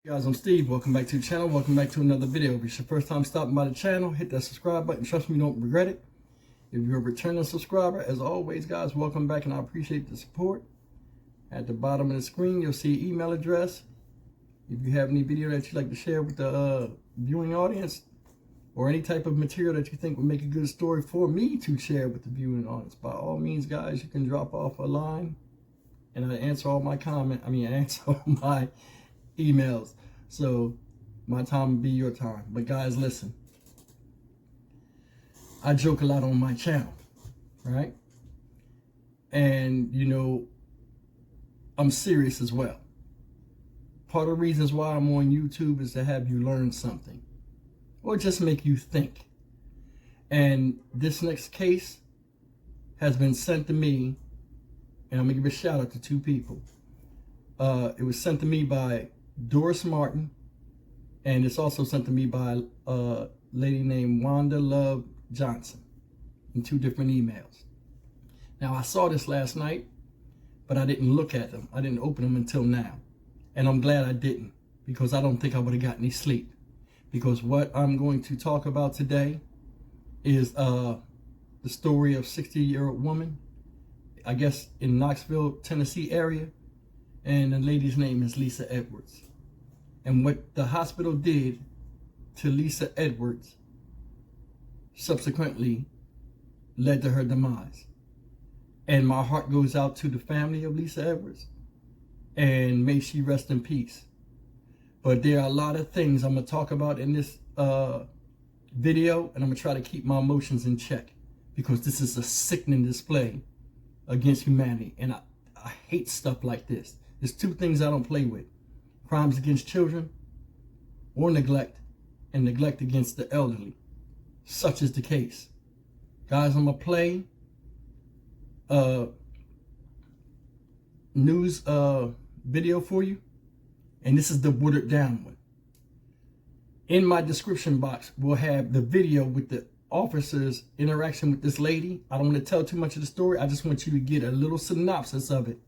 Hey guys, I'm Steve. Welcome back to the channel. Welcome back to another video. If it's your first time stopping by the channel, hit that subscribe button. Trust me, you don't regret it. If you're a returning subscriber, as always, guys, welcome back, and I appreciate the support. At the bottom of the screen, you'll see email address. If you have any video that you'd like to share with the viewing audience, or any type of material that you think would make a good story for me to share with the viewing audience, by all means, guys, you can drop off a line, and I answer all my answer all my emails. So my time will be your time. But guys, listen, I joke a lot on my channel, right? And you know, I'm serious as well. Part of the reasons why I'm on YouTube is to have you learn something, or just make you think. And this next case has been sent to me, and I'm gonna give a shout out to two people. It was sent to me by Doris Martin, and it's also sent to me by a lady named Wanda Love Johnson in two different emails. Now, I saw this last night, but I didn't look at them. I didn't open them until now. And I'm glad I didn't, because I don't think I would have got any sleep. Because what I'm going to talk about today is the story of a 60-year-old woman, I guess in Knoxville, Tennessee area. And the lady's name is Lisa Edwards. And what the hospital did to Lisa Edwards subsequently led to her demise. And my heart goes out to the family of Lisa Edwards, and may she rest in peace. But there are a lot of things I'm going to talk about in this video, and I'm going to try to keep my emotions in check, because this is a sickening display against humanity. And I hate stuff like this. There's two things I don't play with: crimes against children, or neglect, and neglect against the elderly. Such is the case. Guys, I'm going to play news video for you, and this is the watered down one. In my description box, we'll have the video with the officer's interaction with this lady. I don't want to tell too much of the story. I just want you to get a little synopsis of it,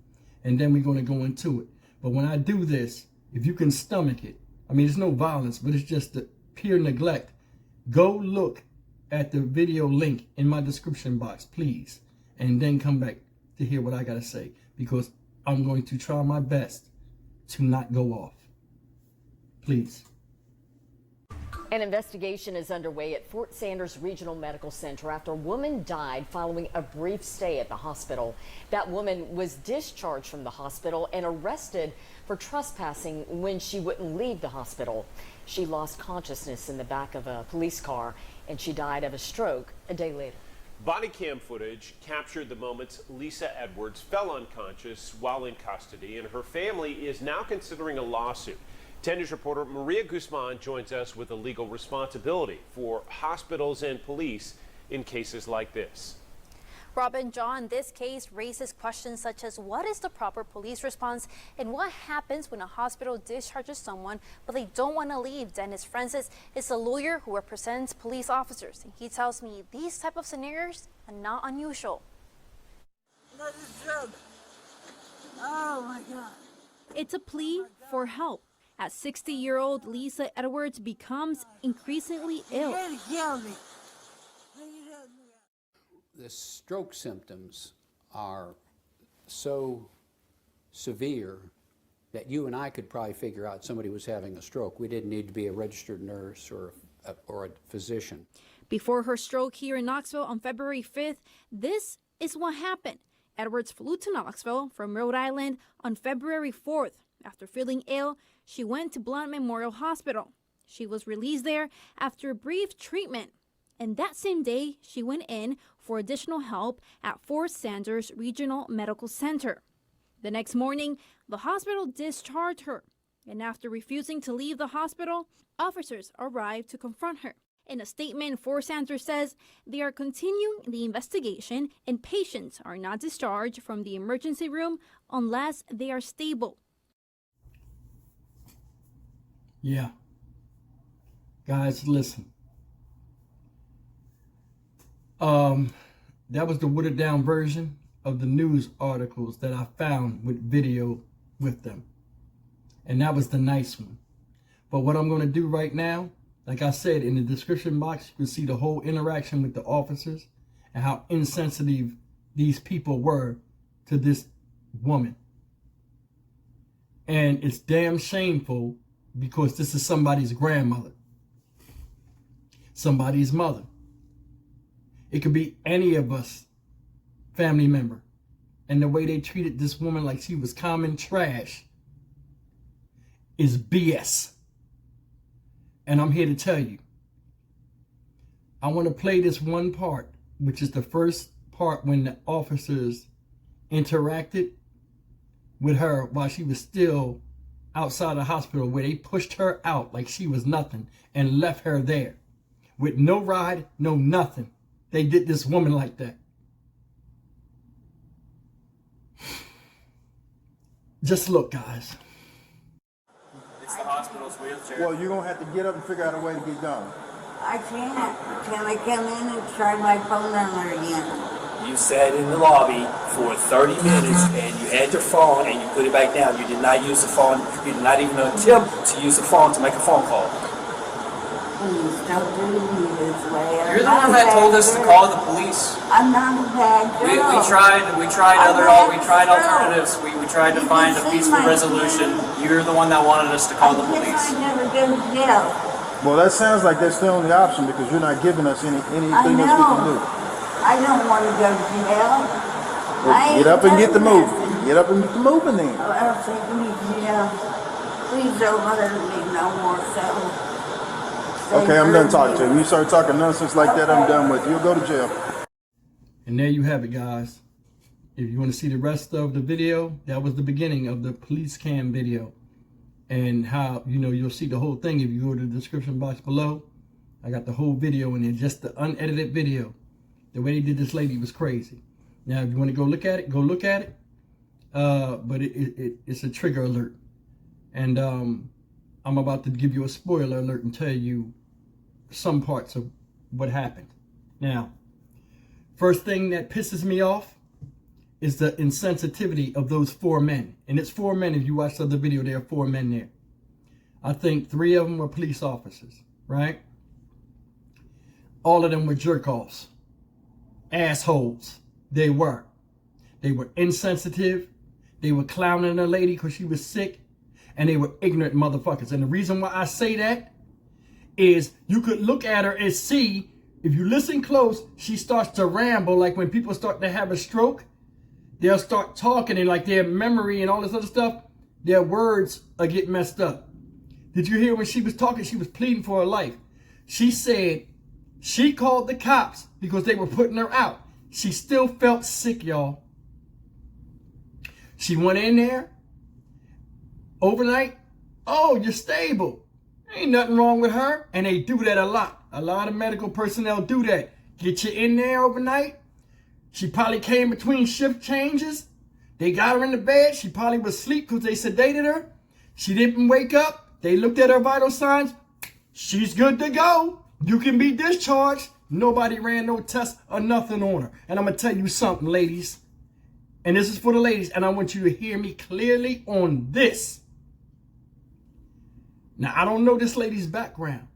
and then we're going to go into it. But when I do this, if you can stomach it, there's no violence, but it's just the pure neglect. Go look at the video link in my description box, please, and then come back to hear what I got to say, because I'm going to try my best to not go off. Please. An investigation is underway at Fort Sanders Regional Medical Center after a woman died following a brief stay at the hospital. That woman was discharged from the hospital and arrested for trespassing when she wouldn't leave the hospital. She lost consciousness in the back of a police car, and she died of a stroke a day later. Body cam footage captured the moments Lisa Edwards fell unconscious while in custody, and her family is now considering a lawsuit. 10 News reporter Maria Guzman joins us with the legal responsibility for hospitals and police in cases like this. Robin, John, this case raises questions such as what is the proper police response and what happens when a hospital discharges someone but they don't want to leave. Dennis Francis is a lawyer who represents police officers, and he tells me these type of scenarios are not unusual. Oh my God. It's a plea for help as 60-year-old Lisa Edwards becomes increasingly ill. The stroke symptoms are so severe that you and I could probably figure out somebody was having a stroke. We didn't need to be a registered nurse or a physician. Before her stroke here in Knoxville on February 5th, this is what happened. Edwards flew to Knoxville from Rhode Island on February 4th. After feeling ill, she went to Blount Memorial Hospital. She was released there after a brief treatment. And that same day, she went in for additional help at Fort Sanders Regional Medical Center. The next morning, the hospital discharged her. And after refusing to leave the hospital, officers arrived to confront her. In a statement, Fort Sanders says they are continuing the investigation and patients are not discharged from the emergency room unless they are stable. Yeah. Guys, listen. That was the watered down version of the news articles that I found with video with them. And that was the nice one. But what I'm going to do right now, like I said, in the description box, you can see the whole interaction with the officers and how insensitive these people were to this woman. And it's damn shameful because this is somebody's grandmother, somebody's mother. It could be any of us, family member. And the way they treated this woman like she was common trash is BS. And I'm here to tell you, I want to play this one part, which is the first part when the officers interacted with her while she was still outside the hospital, where they pushed her out like she was nothing and left her there with no ride, no nothing. They did this woman like that. Just look, guys. It's the hospital's wheelchair. Well, you're going to have to get up and figure out a way to get gone. I can't. Can I come in and try my phone number again? You sat in the lobby for 30 minutes and you had your phone and you put it back down. You did not use the phone. You did not even attempt to use the phone to make a phone call. Please don't do me this way. You're the one that told us to call the police. I'm not a bad We girl. tried alternatives. We tried to find a peaceful resolution. You're the one that wanted us to call the police. I never go to jail. Well, that sounds like that's the only option because you're not giving us anything else we can do. I don't want to go to jail. Well, get up and get the moving. Get up and get the moving then. I don't think me jail. Please don't bother me no more, so. Okay, I'm done talking to you. You start talking nonsense like that, I'm done with you. You'll go to jail. And there you have it, guys. If you want to see the rest of the video, that was the beginning of the police cam video. And how, you'll see the whole thing if you go to the description box below. I got the whole video in there, just the unedited video. The way they did this lady was crazy. Now, if you want to go look at it, go look at it. But it's a trigger alert. And I'm about to give you a spoiler alert and tell you some parts of what happened. Now, first thing that pisses me off is the insensitivity of those 4 men. And it's 4 men. If you watch the other video, there are 4 men there. I think 3 of them were police officers, right? All of them were jerk-offs. Assholes. They were insensitive. They were clowning a lady because she was sick, and they were ignorant motherfuckers. And the reason why I say that is you could look at her and see, if you listen close, she starts to ramble. Like when people start to have a stroke, they'll start talking, and like their memory and all this other stuff, their words get messed up. Did you hear when she was talking? She was pleading for her life. She said she called the cops because they were putting her out. She still felt sick, y'all. She went in there overnight. Oh, you're stable. Ain't nothing wrong with her. And they do that a lot. A lot of medical personnel do that. Get you in there overnight. She probably came between shift changes. They got her in the bed. She probably was asleep because they sedated her. She didn't wake up. They looked at her vital signs. She's good to go. You can be discharged. Nobody ran no tests or nothing on her. And I'm going to tell you something, ladies. And this is for the ladies. And I want you to hear me clearly on this. Now, I don't know this lady's background.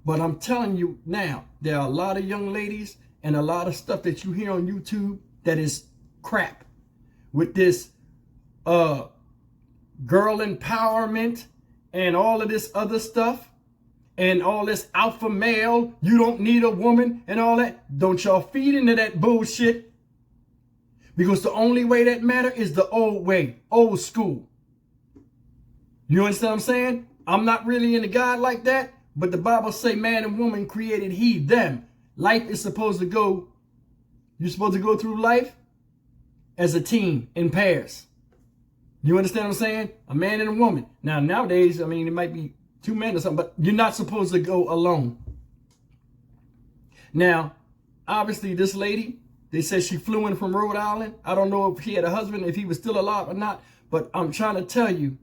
But I'm telling you now, there are a lot of young ladies and a lot of stuff that you hear on YouTube that is crap. With this girl empowerment and all of this other stuff. And all this alpha male, you don't need a woman and all that. Don't y'all feed into that bullshit. Because the only way that matter is the old way, old school. You understand what I'm saying? I'm not really into God like that. But the Bible say man and woman created he, them. Life is supposed to go, you're supposed to go through life as a team in pairs. You understand what I'm saying? A man and a woman. Now, nowadays, I mean, it might be 2 men or something, but you're not supposed to go alone. Now, obviously, this lady, they said she flew in from Rhode Island. I don't know if she had a husband, if he was still alive or not, but I'm trying to tell you,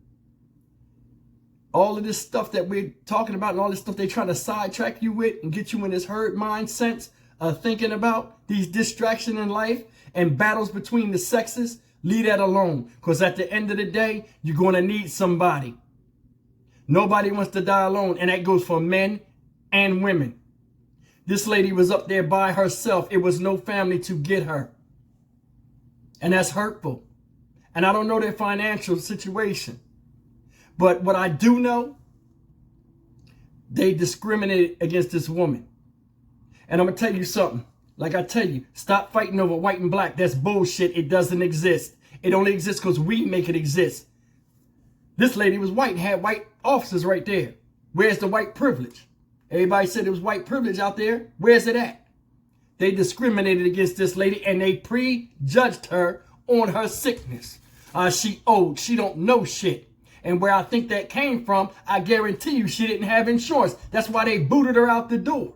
all of this stuff that we're talking about and all this stuff they're trying to sidetrack you with and get you in this herd mindset of thinking about these distractions in life and battles between the sexes, leave that alone. Because at the end of the day, you're going to need somebody. Nobody wants to die alone, and that goes for men and women. This lady was up there by herself. It was no family to get her. And that's hurtful. And I don't know their financial situation. But what I do know, they discriminated against this woman. And I'm going to tell you something. Like I tell you, stop fighting over white and black. That's bullshit. It doesn't exist. It only exists because we make it exist. This lady was white and had white officers right there. Where's the white privilege? Everybody said it was white privilege out there. Where's it at? They discriminated against this lady and they prejudged her on her sickness. She old. She don't know shit. And where I think that came from, I guarantee you she didn't have insurance. That's why they booted her out the door.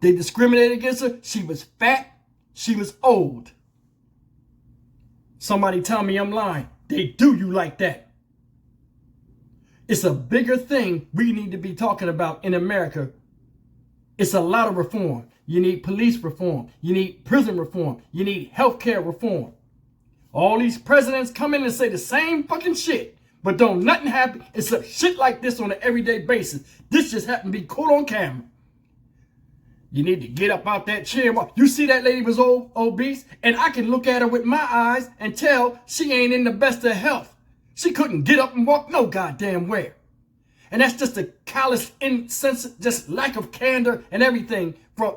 They discriminated against her. She was fat. She was old. Somebody tell me I'm lying. They do you like that. It's a bigger thing we need to be talking about in America. It's a lot of reform. You need police reform. You need prison reform. You need healthcare reform. All these presidents come in and say the same fucking shit, but don't nothing happen except shit like this on an everyday basis. This just happened to be caught on camera. You need to get up out that chair. You see that lady was obese, and I can look at her with my eyes and tell she ain't in the best of health. She couldn't get up and walk no goddamn where. And that's just a callous, insensitive, just lack of candor and everything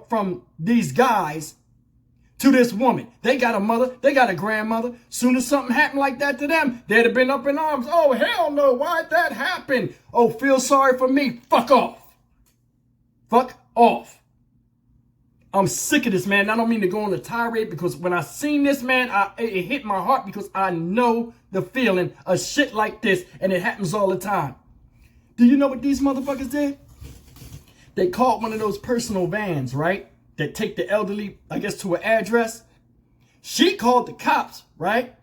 from these guys to this woman. They got a mother, they got a grandmother. Soon as something happened like that to them, they'd have been up in arms. Oh, hell no, why'd that happen? Oh, feel sorry for me. Fuck off. Fuck off. I'm sick of this, man. I don't mean to go on a tirade because when I seen this, man, it hit my heart because I know the feeling of shit like this, and it happens all the time. Do you know what these motherfuckers did? They called one of those personal vans, right? That take the elderly, I guess, to an address. She called the cops, right?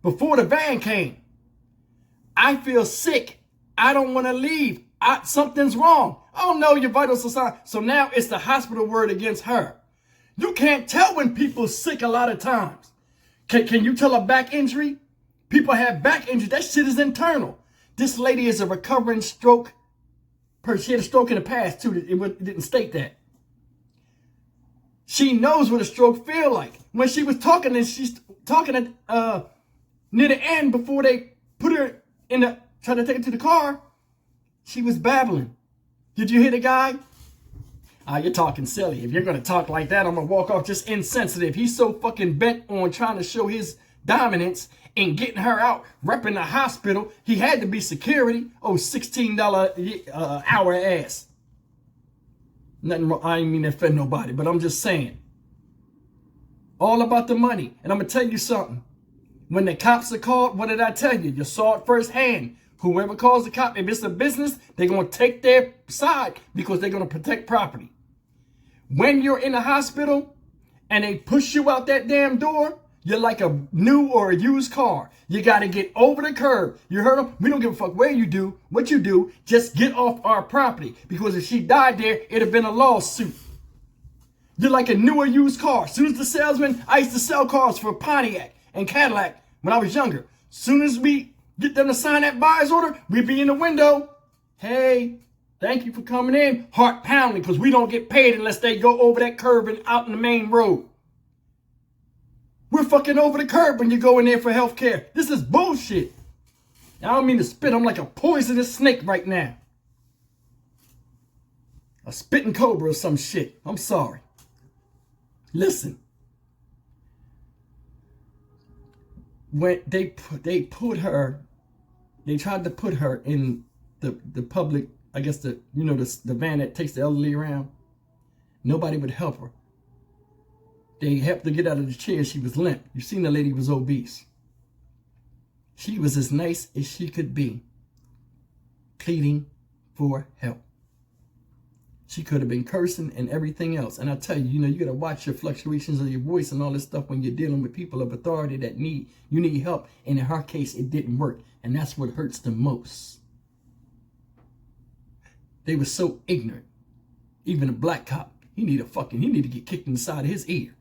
Before the van came. I feel sick. I don't want to leave. Something's wrong. Oh no, your vital signs. So now it's the hospital word against her. You can't tell when people's sick a lot of times. Can you tell a back injury? People have back injuries. That shit is internal. This lady is a recovering stroke person. She had a stroke in the past too. It didn't state that. She knows what a stroke feel like. When she was talking, and she's talking at near the end before they put her in the trying to take her to the car, she was babbling. Did you hear the guy? You're talking silly. If you're going to talk like that, I'm going to walk off just insensitive. He's so fucking bent on trying to show his dominance and getting her out, repping the hospital. He had to be security. Oh, $16 hour ass. Nothing wrong. I ain't mean to offend nobody, but I'm just saying. All about the money. And I'm going to tell you something. When the cops are called, what did I tell you? You saw it firsthand. Whoever calls the cop, if it's a business, they're going to take their side because they're going to protect property. When you're in the hospital and they push you out that damn door, you're like a new or a used car. You got to get over the curb. You heard them? We don't give a fuck where you do, what you do. Just get off our property. Because if she died there, it'd have been a lawsuit. You're like a new or used car. As soon as the salesman, I used to sell cars for Pontiac and Cadillac when I was younger. As soon as we get them to sign that buyer's order, we'd be in the window. Hey, thank you for coming in. Heart pounding because we don't get paid unless they go over that curb and out in the main road. We're fucking over the curb when you go in there for health care. This is bullshit. I don't mean to spit. I'm like a poisonous snake right now. A spitting cobra or some shit. I'm sorry. Listen. When they put her, they tried to put her in the public, I guess the van that takes the elderly around. Nobody would help her. They helped her get out of the chair. She was limp. You seen the lady was obese. She was as nice as she could be, pleading for help. She could have been cursing and everything else. And I tell you, you got to watch your fluctuations of your voice and all this stuff when you're dealing with people of authority that you need help. And in her case, it didn't work. And that's what hurts the most. They were so ignorant. Even a black cop, he need to get kicked in the side of his ear.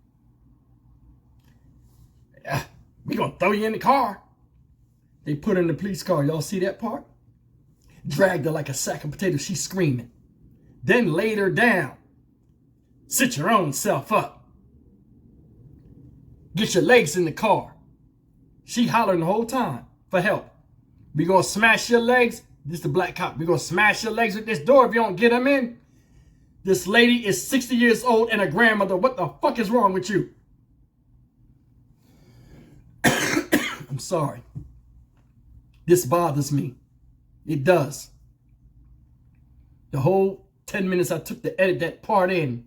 We're going to throw you in the car. They put her in the police car. Y'all see that part? dragged her like a sack of potatoes. She's screaming. Then laid her down. Sit your own self up. Get your legs in the car. She hollering the whole time for help. We gonna smash your legs. This is the black cop. We gonna smash your legs with this door if you don't get them in. This lady is 60 years old and a grandmother. What the fuck is wrong with you? I'm sorry. This bothers me. It does. The whole 10 minutes I took to edit that part in,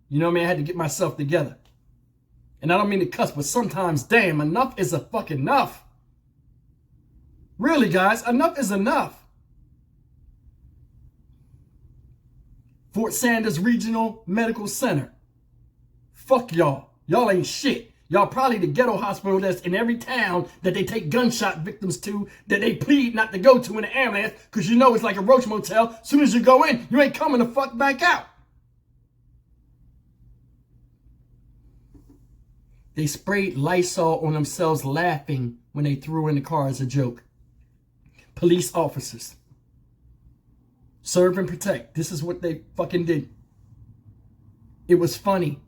you know what I mean? I had to get myself together. And I don't mean to cuss, but sometimes, damn, enough is a fucking enough. Really, guys, enough is enough. Fort Sanders Regional Medical Center. Fuck y'all. Y'all ain't shit. Y'all probably the ghetto hospital that's in every town that they take gunshot victims to, that they plead not to go to in the ambulance, because you know it's like a roach motel. As soon as you go in, you ain't coming the fuck back out. They sprayed Lysol on themselves laughing when they threw in the car as a joke. Police officers. Serve and protect. This is what they fucking did. It was funny.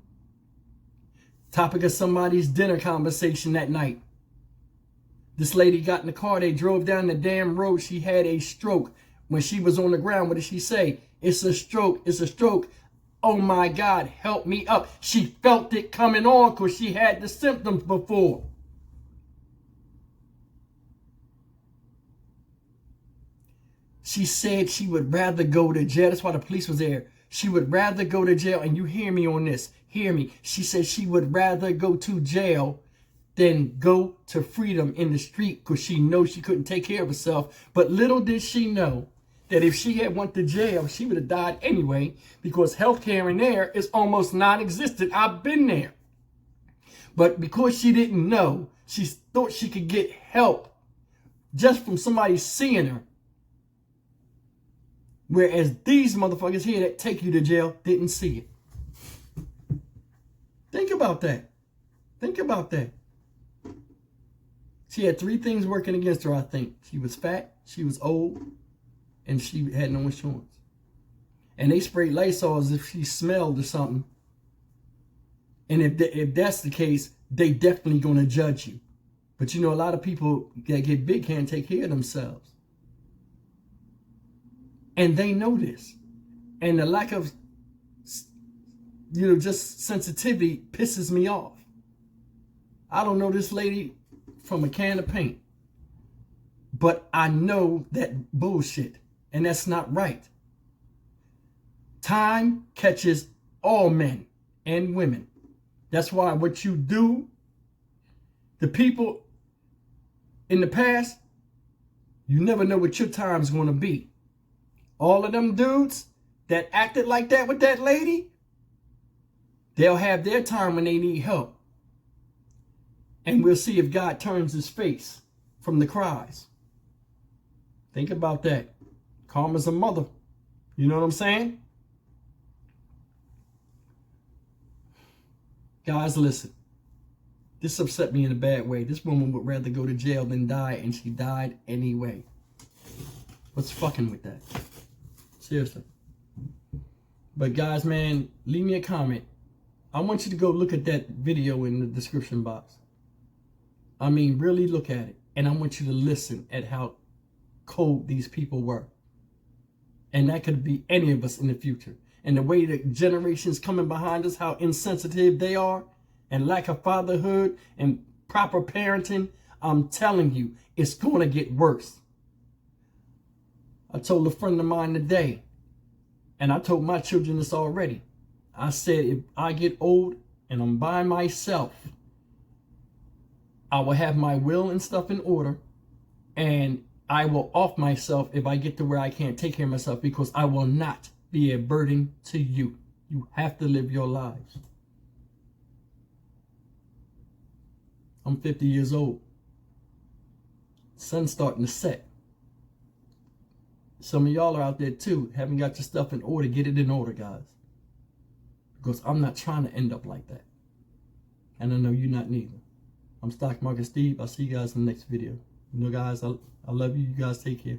Topic of somebody's dinner conversation that night. This lady got in the car. They drove down the damn road. She had a stroke. When she was on the ground, what did she say? It's a stroke. It's a stroke. Oh my God, help me up. She felt it coming on because she had the symptoms before. She said she would rather go to jail. That's why the police was there. She would rather go to jail. And you hear me on this. Hear me. She said she would rather go to jail than go to freedom in the street because she knows she couldn't take care of herself. But little did she know that if she had went to jail, she would have died anyway because healthcare in there is almost non-existent. I've been there. But because she didn't know, she thought she could get help just from somebody seeing her. Whereas these motherfuckers here that take you to jail didn't see it. Think about that. Think about that. She had 3 things working against her, I think. She was fat, she was old, and she had no insurance. And they sprayed Lysol as if she smelled or something. And if that's the case, they definitely going to judge you. But you know, a lot of people that get big can't take care of themselves. And they know this. And the lack of, just sensitivity pisses me off. I don't know this lady from a can of paint. But I know that bullshit. And that's not right. Time catches all men and women. That's why what you do, the people in the past, you never know what your time's going to be. All of them dudes that acted like that with that lady, they'll have their time when they need help. And we'll see if God turns his face from the cries. Think about that. Karma's a mother. You know what I'm saying? Guys, listen. This upset me in a bad way. This woman would rather go to jail than die, and she died anyway. What's fucking with that? Seriously. But guys, man, leave me a comment. I want you to go look at that video in the description box. I mean, really look at it. And I want you to listen at how cold these people were. And that could be any of us in the future. And the way the generations coming behind us, how insensitive they are, and lack of fatherhood and proper parenting, I'm telling you, it's going to get worse. I told a friend of mine today, and I told my children this already. I said, if I get old and I'm by myself, I will have my will and stuff in order, and I will off myself if I get to where I can't take care of myself, because I will not be a burden to you. You have to live your lives. I'm 50 years old. Sun's starting to set. Some of y'all are out there too, haven't got your stuff in order. Get it in order, guys. Because I'm not trying to end up like that. And I know you're not neither. I'm Stock Market Steve. I'll see you guys in the next video. You know, guys, I love you. You guys take care.